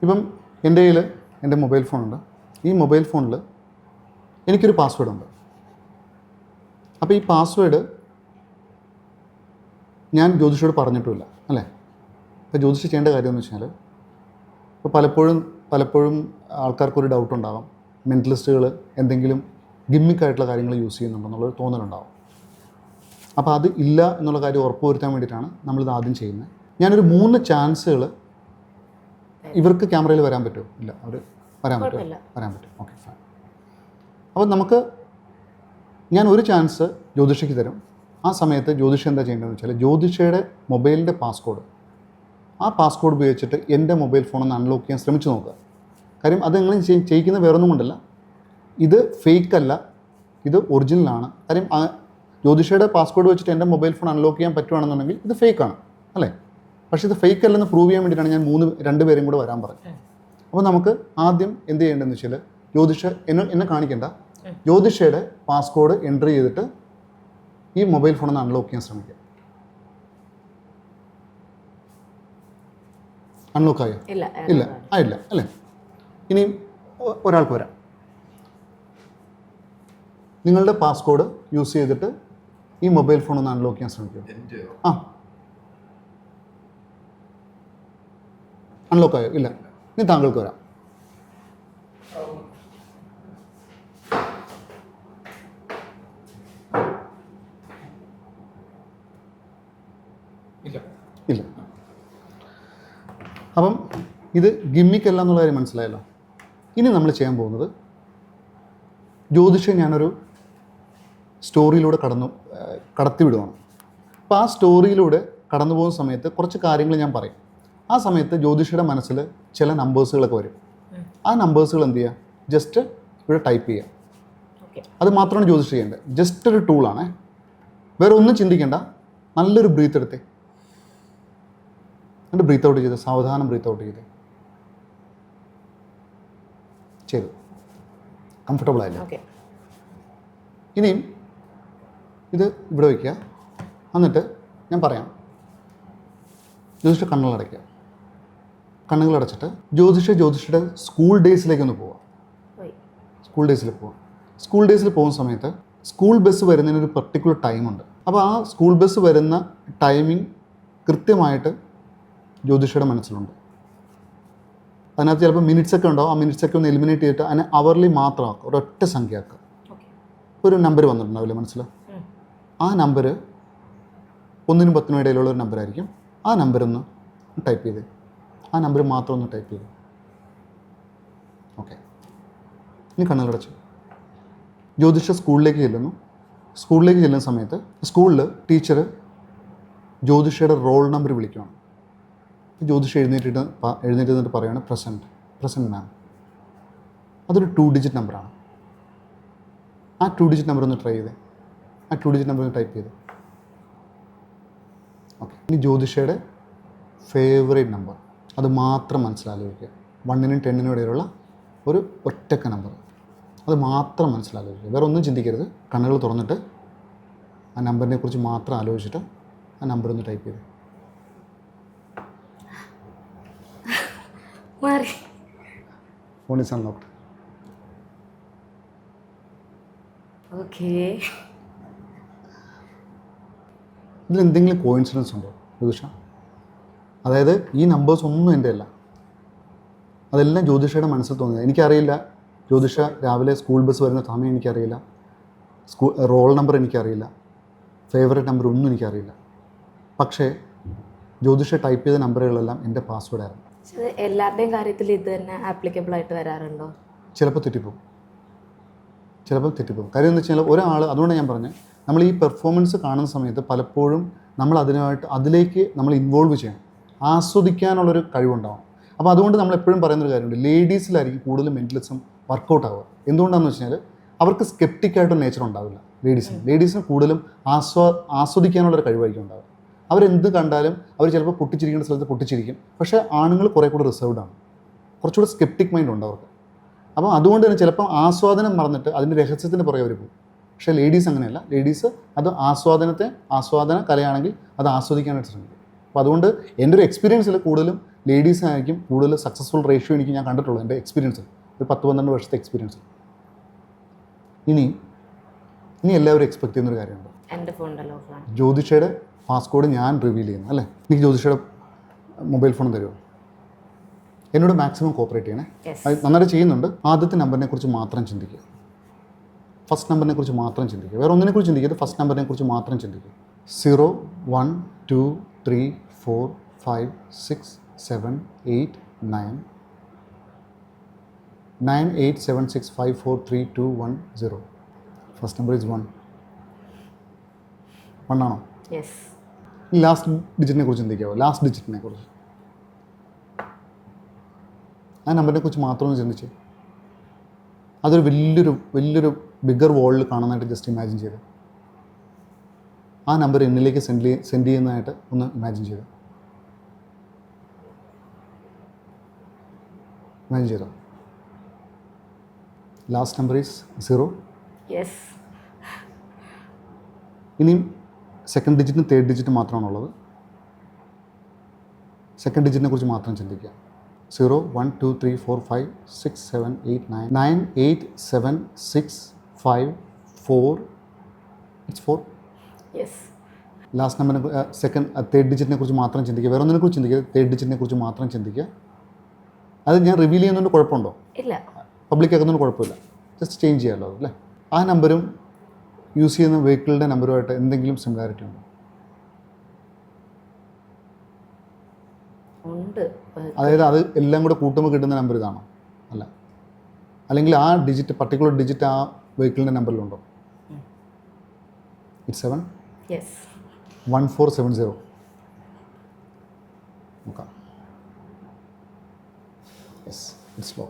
ഇപ്പം എൻ്റെ കയ്യിൽ എൻ്റെ മൊബൈൽ ഫോണുണ്ട്. ഈ മൊബൈൽ ഫോണിൽ എനിക്കൊരു പാസ്വേഡുണ്ട്. അപ്പോൾ ഈ പാസ്വേഡ് ഞാൻ ജ്യോതിഷയോട് പറഞ്ഞിട്ടുമില്ല, അല്ലേ? അപ്പോൾ ജ്യോതിഷ ചെയ്യേണ്ട കാര്യമെന്ന് വെച്ചാൽ, ഇപ്പോൾ പലപ്പോഴും ആൾക്കാർക്കൊരു ഡൗട്ട് ഉണ്ടാകാം, മെൻ്റലിസ്റ്റുകൾ എന്തെങ്കിലും ഗിമ്മിക്കായിട്ടുള്ള കാര്യങ്ങൾ യൂസ് ചെയ്യുന്നുണ്ടെന്നുള്ളൊരു തോന്നലുണ്ടാകും. അപ്പോൾ അത് ഇല്ല എന്നുള്ള കാര്യം ഉറപ്പുവരുത്താൻ വേണ്ടിയിട്ടാണ് നമ്മളിത് ആദ്യം ചെയ്യുന്നത്. ഞാനൊരു 3 ചാൻസുകൾ, ഇവർക്ക് ക്യാമറയിൽ വരാൻ പറ്റുമോ? ഇല്ല, അവർ വരാൻ പറ്റും. Okay, fine. അപ്പോൾ ഞാൻ ഒരു ചാൻസ് ജ്യോതിഷയ്ക്ക് തരും. ആ സമയത്ത് ജ്യോതിഷ എന്താ ചെയ്യേണ്ടതെന്ന് വെച്ചാൽ, ജ്യോതിഷയുടെ മൊബൈലിൻ്റെ പാസ്കോഡ്, ആ പാസ്കോഡ് ഉപയോഗിച്ചിട്ട് എൻ്റെ മൊബൈൽ ഫോണൊന്ന് അൺലോക്ക് ചെയ്യാൻ ശ്രമിച്ചു നോക്കുക. കാര്യം അതെങ്ങനെ ചെയ്യിക്കുന്ന വേറൊന്നും കൊണ്ടല്ല, ഇത് ഫേക്ക് അല്ല, ഇത് ഒറിജിനലാണ്. കാര്യം ജ്യോതിഷയുടെ പാസ്കോഡ് വെച്ചിട്ട് എൻ്റെ മൊബൈൽ ഫോൺ അൺലോക്ക് ചെയ്യാൻ പറ്റുവാണെന്നുണ്ടെങ്കിൽ ഇത് ഫേക്കാണ്, അല്ലേ? പക്ഷേ ഇത് ഫേക്ക് അല്ലെന്ന് പ്രൂവ് ചെയ്യാൻ വേണ്ടിയിട്ടാണ് ഞാൻ 2 പേരും കൂടെ വരാൻ പറഞ്ഞത്. അപ്പോൾ നമുക്ക് ആദ്യം എന്ത് ചെയ്യേണ്ടതെന്ന് വെച്ചാൽ, ജ്യോതിഷ എന്നെ കാണിക്കേണ്ട, ജ്യോതിഷയുടെ പാസ്കോഡ് എൻ്റർ ചെയ്തിട്ട് ഈ മൊബൈൽ ഫോണൊന്ന് അൺലോക്ക് ചെയ്യാൻ ശ്രമിക്കുക. അൺലോക്കായോ? ഇല്ല, ആയില്ല, അല്ലേ? ഇനിയും ഒരാൾക്ക് വരാം. നിങ്ങളുടെ പാസ്കോഡ് യൂസ് ചെയ്തിട്ട് ഈ മൊബൈൽ ഫോൺ ഒന്ന് അൺലോക്ക് ചെയ്യാൻ ശ്രമിക്കുക. അൺലോക്കായോ? ഇല്ല. ഇനി താങ്കൾക്ക് വരാം. ഇല്ല. അപ്പം ഇത് ഗിമ്മിക്കല്ല എന്നുള്ള കാര്യം മനസ്സിലായല്ലോ. ഇനി നമ്മൾ ചെയ്യാൻ പോകുന്നത്, ജ്യോതിഷം ഞാനൊരു സ്റ്റോറിയിലൂടെ കടത്തിവിടുകയാണ്. അപ്പോൾ ആ സ്റ്റോറിയിലൂടെ കടന്നു പോകുന്ന സമയത്ത് കുറച്ച് കാര്യങ്ങൾ ഞാൻ പറയും. ആ സമയത്ത് ജ്യോതിഷയുടെ മനസ്സിൽ ചില നമ്പേഴ്സുകളൊക്കെ വരും. ആ നമ്പേഴ്സുകൾ എന്ത് ചെയ്യുക? ജസ്റ്റ് ഇവിടെ ടൈപ്പ് ചെയ്യുക. അത് മാത്രമാണ് ജ്യോതിഷം ചെയ്യേണ്ടത്. ജസ്റ്റ് ഒരു ടൂളാണേ. വേറെ ഒന്നും ചിന്തിക്കേണ്ട. നല്ലൊരു ബ്രീത്ത് എടുത്തേ, എന്നിട്ട് ബ്രീത്ത് ഔട്ട് ചെയ്ത്, സാവധാനം ബ്രീത്ത് ഔട്ട് ചെയ്തു. കംഫർട്ടബിൾ ആയില്ല? ഇനിയും ഇത് ഇവിടെ വയ്ക്കുക. എന്നിട്ട് ഞാൻ പറയാം, ജ്യോതിഷ കണ്ണുകളടയ്ക്കുക. കണ്ണുകളടച്ചിട്ട് ജ്യോതിഷയുടെ സ്കൂൾ ഡേയ്സിലേക്കൊന്ന് പോവാം. സ്കൂൾ ഡേയ്സിൽ പോകുന്ന സമയത്ത് സ്കൂൾ ബസ് വരുന്നതിനൊരു പർട്ടിക്കുലർ ടൈമുണ്ട്. അപ്പോൾ ആ സ്കൂൾ ബസ് വരുന്ന ടൈമിംഗ് കൃത്യമായിട്ട് ജ്യോതിഷയുടെ മനസ്സിലുണ്ട്. അതിനകത്ത് ചിലപ്പോൾ മിനിറ്റ്സൊക്കെ ഉണ്ടാവും. ആ മിനിറ്റ്സൊക്കെ ഒന്ന് എലിമിനേറ്റ് ചെയ്തിട്ട് അതിനെ അവർലി മാത്രമാക്കുക, ഒരൊറ്റ സംഖ്യ ആക്കുക. ഒരു നമ്പർ വന്നിട്ടുണ്ടാവില്ലേ മനസ്സിൽ? ആ നമ്പർ 1-നും 10-നും ഇടയിലുള്ള ഒരു നമ്പറായിരിക്കും. ആ നമ്പരൊന്ന് ടൈപ്പ് ചെയ്ത്, ആ നമ്പർ മാത്രം ഒന്ന് ടൈപ്പ് ചെയ്ത്. ഓക്കെ, ഇനി കണ്ണുകളടച്ചു. ജ്യോതിഷ സ്കൂളിലേക്ക് ചെല്ലുന്ന സമയത്ത് സ്കൂളിൽ ടീച്ചർ ജ്യോതിഷയുടെ റോൾ നമ്പർ വിളിക്കുകയാണ്. ജ്യോതിഷ എഴുന്നേറ്റ് പറയുകയാണ്, പ്രസൻറ്റ് മാം. അതൊരു 2 ഡിജിറ്റ് നമ്പറാണ്. ആ 2 ഡിജിറ്റ് നമ്പർ ഒന്ന് ട്രൈ ചെയ്തേ. ആ 2 ഡിജിറ്റ് നമ്പർ ഒന്ന് ടൈപ്പ് ചെയ്ത്. ഓക്കെ, ഇനി ജ്യോതിഷയുടെ ഫേവറേറ്റ് നമ്പർ, അത് മാത്രം മനസ്സിലാലോചിക്കുക. 1-നും 10-നും ഇടയിലുള്ള ഒരു ഒറ്റക്ക നമ്പർ, അത് മാത്രം മനസ്സിലാലോചിക്കുക. വേറെ ഒന്നും ചിന്തിക്കരുത്. കണ്ണുകൾ തുറന്നിട്ട് ആ നമ്പറിനെ കുറിച്ച് മാത്രം ആലോചിച്ചിട്ട് ആ നമ്പർ ഒന്ന് ടൈപ്പ് ചെയ്ത്. Phone is unlocked. ഇതിലെന്തെങ്കിലും കോയിൻസിഡൻസ് ഉണ്ടോ ജ്യോതിഷ? അതായത് ഈ നമ്പേഴ്സ് ഒന്നും എൻ്റെ അല്ല, അതെല്ലാം ജ്യോതിഷയുടെ മനസ്സിൽ തോന്നിയത്. എനിക്കറിയില്ല ജ്യോതിഷ രാവിലെ സ്കൂൾ ബസ് വരുന്ന സമയം എനിക്കറിയില്ല, റോൾ നമ്പർ എനിക്കറിയില്ല, ഫേവറേറ്റ് നമ്പർ ഒന്നും എനിക്കറിയില്ല. പക്ഷേ ജ്യോതിഷ ടൈപ്പ് ചെയ്ത നമ്പറുകളെല്ലാം എൻ്റെ പാസ്വേഡായിരുന്നു. എല്ലാവരുടെയും കാര്യത്തിൽ ഇത് തന്നെ ആപ്ലിക്കബിൾ ആയിട്ട് വരാറുണ്ടോ? ചിലപ്പോൾ തെറ്റിപ്പോകും. കാര്യം എന്ന് വെച്ചാൽ ഒരാൾ, അതുകൊണ്ട് ഞാൻ പറഞ്ഞത്, നമ്മൾ ഈ പെർഫോമൻസ് കാണുന്ന സമയത്ത് പലപ്പോഴും നമ്മൾ അതിലേക്ക് നമ്മൾ ഇൻവോൾവ് ചെയ്യണം, ആസ്വദിക്കാനുള്ളൊരു കഴിവുണ്ടാവണം. അപ്പോൾ അതുകൊണ്ട് നമ്മൾ എപ്പോഴും പറയുന്നൊരു കാര്യമുണ്ട്, ലേഡീസിലായിരിക്കും കൂടുതൽ മെൻ്റലിസം വർക്കൗട്ട് ആവുക. എന്തുകൊണ്ടാണെന്ന് വെച്ചാൽ അവർക്ക് സ്കെപ്റ്റിക്കായിട്ടൊരു നേച്ചർ ഉണ്ടാവില്ല. ലേഡീസിന് കൂടുതലും ആസ്വദിക്കാനുള്ളൊരു കഴിവായിരിക്കും ഉണ്ടാവുക. അവരെന്ത് കണ്ടാലും അവർ ചിലപ്പോൾ പൊട്ടിച്ചിരിക്കേണ്ട സ്ഥലത്ത് പൊട്ടിച്ചിരിക്കും. പക്ഷേ ആണുങ്ങൾ കുറേ കൂടെ റിസർവ്ഡാണ്, കുറച്ചുകൂടെ സ്കെപ്റ്റിക് മൈൻഡ് ഉണ്ട് അവർക്ക്. അപ്പോൾ അതുകൊണ്ട് തന്നെ ചിലപ്പോൾ ആസ്വാദനം മറന്നിട്ട് അതിൻ്റെ രഹസ്യത്തിന് പുറകെ അവർ പോകും. പക്ഷേ ലേഡീസ് അങ്ങനെയല്ല. ലേഡീസ് അത് ആസ്വാദന കലയാണെങ്കിൽ അത് ആസ്വദിക്കാനായിട്ട് ശ്രമിക്കും. അപ്പോൾ അതുകൊണ്ട് എൻ്റെ ഒരു എക്സ്പീരിയൻസിൽ കൂടുതലും ലേഡീസ് ആയിരിക്കും കൂടുതൽ സക്സസ്ഫുൾ റേഷ്യോ എനിക്ക് ഞാൻ കണ്ടിട്ടുള്ളൂ എൻ്റെ എക്സ്പീരിയൻസ്, ഒരു 10-12 വർഷത്തെ എക്സ്പീരിയൻസ്. ഇനി എല്ലാവരും എക്സ്പെക്ട് ചെയ്യുന്നൊരു കാര്യമുണ്ട്, എൻ്റെ ഫോണിൻ്റെ ലോക്കാണ്. ജ്യോതിഷയുടെ പാസ്കോഡ് ഞാൻ റിവീൽ ചെയ്യുന്നു അല്ലേ. എനിക്ക് ജ്യോതിഷയുടെ മൊബൈൽ ഫോൺ തരുമോ? എന്നോട് മാക്സിമം കോപ്പറേറ്റ് ചെയ്യണേ. അത് നന്നായിട്ട് ചെയ്യുന്നുണ്ട്. ആദ്യത്തെ നമ്പറിനെ കുറിച്ച് മാത്രം ചിന്തിക്കുക, ഫസ്റ്റ് നമ്പറിനെ കുറിച്ച് മാത്രം ചിന്തിക്കുക, വേറെ ഒന്നിനെക്കുറിച്ച് ചിന്തിക്കരുത്, ഫസ്റ്റ് നമ്പറിനെ കുറിച്ച് മാത്രം ചിന്തിക്കുക. 0 1 2 3 4 5 6 7 8 9 9 8 7 6 5 4 3 2 1 0. ഫസ്റ്റ് നമ്പർ ഇസ് 1 ആണോ? യെസ്. ലാസ്റ്റ് ഡിജിറ്റിനെ കുറിച്ച് ചിന്തിക്കാവോ? ലാസ്റ്റ് ഡിജിറ്റിനെ കുറിച്ച്, ആ നമ്പറിനെ കുറിച്ച് മാത്രം ഒന്ന് ചിന്തിച്ച് അതൊരു വലിയൊരു ബിഗർ വേൾഡിൽ കാണുന്നതായിട്ട് ജസ്റ്റ് ഇമാജിൻ ചെയ്ത് ആ നമ്പർ എന്നിലേക്ക് സെൻഡ് ചെയ്യുന്നതായിട്ട് ഒന്ന് ഇമാജിൻ ചെയ്തോ. Last number is 0. യെസ്. ഇനിയും സെക്കൻഡ് ഡിജിറ്റും തേർഡ് ഡിജിറ്റും മാത്രമാണുള്ളത്. സെക്കൻഡ് ഡിജിറ്റിനെ കുറിച്ച് മാത്രം ചിന്തിക്കുക. 0 1 2 3 4 5 6 7 8 9 9 8 7 6 5 4. ഇറ്റ്സ് 4. യെസ്. ലാസ്റ്റ് നമ്പറിനെ തേർഡ് ഡിജിറ്റിനെ കുറിച്ച് മാത്രം ചിന്തിക്കുക, വേറെ ഒന്നിനെ കുറിച്ച് ചിന്തിക്കുക, തേർഡ് ഡിജിറ്റിനെ കുറിച്ച് മാത്രം ചിന്തിക്കുക. അത് ഞാൻ റിവീൽ ചെയ്യുന്നതുകൊണ്ട് കുഴപ്പമുണ്ടോ? ഇല്ല. പബ്ലിക് ആക്കുന്നതുകൊണ്ട് കുഴപ്പമില്ല, ജസ്റ്റ് ചേഞ്ച് ചെയ്യാമല്ലോ അല്ലേ. ആ നമ്പറും യൂസ് ചെയ്യുന്ന വെഹിക്കിളിൻ്റെ നമ്പറുമായിട്ട് എന്തെങ്കിലും സിമിലാരിറ്റി ഉണ്ടോ? ഉണ്ട്. അതായത് അത് എല്ലാം കൂടെ കൂട്ടുമ്പോൾ കിട്ടുന്ന നമ്പർ ഇതാണോ? അല്ല. അല്ലെങ്കിൽ ആ പർട്ടിക്കുലർ ഡിജിറ്റ് ആ വെഹിക്കിളിൻ്റെ നമ്പറിലുണ്ടോ? ഇറ്റ്സ് 7. യെസ്. 1470. നോക്കാം. Yes, it's law.